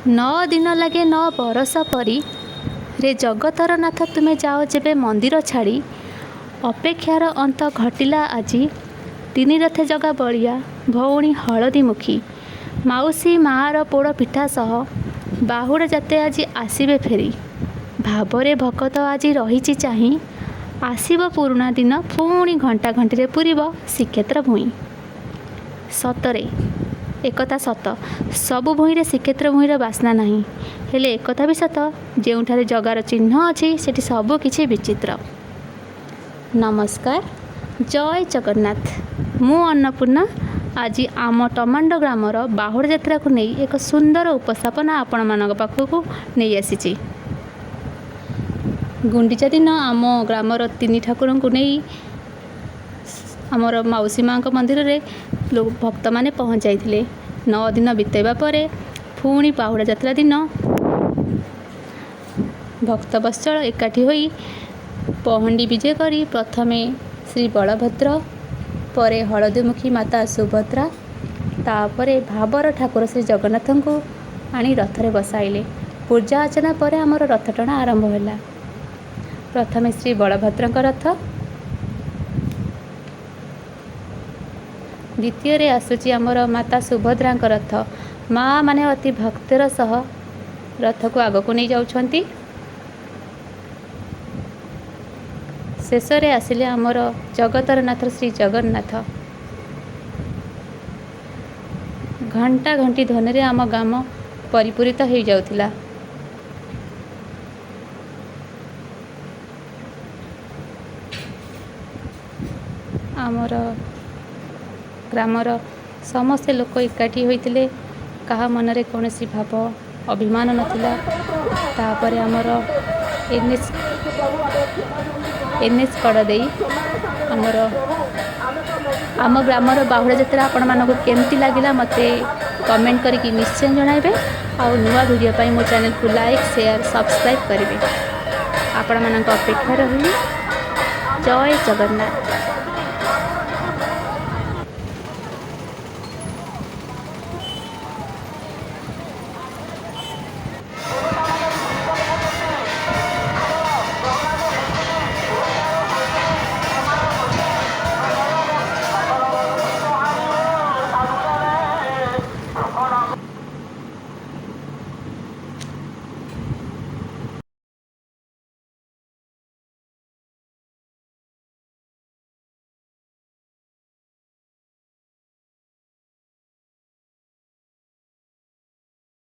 नौ दिन लगे 9 बरस परी रे जगतर नाथ तुमे जाओ जेबे मंदिर छाड़ी अपेक्षार अंत घटिला आजी। तीन रथे जगा बलिया भौणी हलदी मुखी माउसी मार पोड़ पिठा सह बाहुड़ जाते आज आसबे फेरी भावरे भकत आज रही चाहीं आसब पुरुणा दिन पुणी घंटा घंटी पूरब श्रीक्षेत्र भूई। सतरे एकथा सत सबु भूईरे श्रीक्षेत्र भूईर बास्ना नहीं हेले एकथा भी सत जोठारे जगार चिन्ह अच्छी सेठी सबु किछि विचित्र। नमस्कार, जय जगन्नाथ। मु अन्नपूर्णा आज आम टमांडो ग्रामर बाहुड़ यात्रा को नहीं एक सुंदर उपस्थापना आपण मान पाखक नहीं आसी। गुंडीचा दिन आम ग्रामर तीन ठाकुर को नहीं आमर मौसी माँ मंदिर रे लोग भक्त माने पहुँचाई 9 दिन बितेबा परे पुणी बाहुड़ा यात्रा दिन भक्त बत्सल एकाठी होई पहंडी विजय करी प्रथमे श्री बलभद्र परे हलदीमुखी माता सुभद्रा तापरे भावर ठाकुर श्री जगन्नाथ को आनी रथरे बसाइले। पूजा अर्चना पर आमर रथ टଣା आरंभ होला। प्रथमे श्री बलभद्र रथ, द्वितीय रे आसुची आमर माता सुभद्रा रथ। माँ माने अति भक्तिर सह रथ को आग को नहीं जाउछंती। शेष रे आसिले आमर जगतर नाथ श्री जगन्नाथ। घंटा घंटी ध्वनि आम गाम परिपूरित हो जाउथिला। आमर ग्रामर समस्ते लोक एकाठी होइतिले, कहा मनरे कौन सी भाव अभिमान नथिला। तापर आमर एनएच कड़ दे आमर आम ग्रामर बाहुड़ा यात्रा आपण मानक केमती लगिला मते कमेंट करके निश्चय जणाइबे। आउ नुआ वीडियो पाई मो चैनल को लाइक शेयर सब्सक्राइब करेंगे। आपण मानक अपेक्षा रही। जय जगन्नाथ।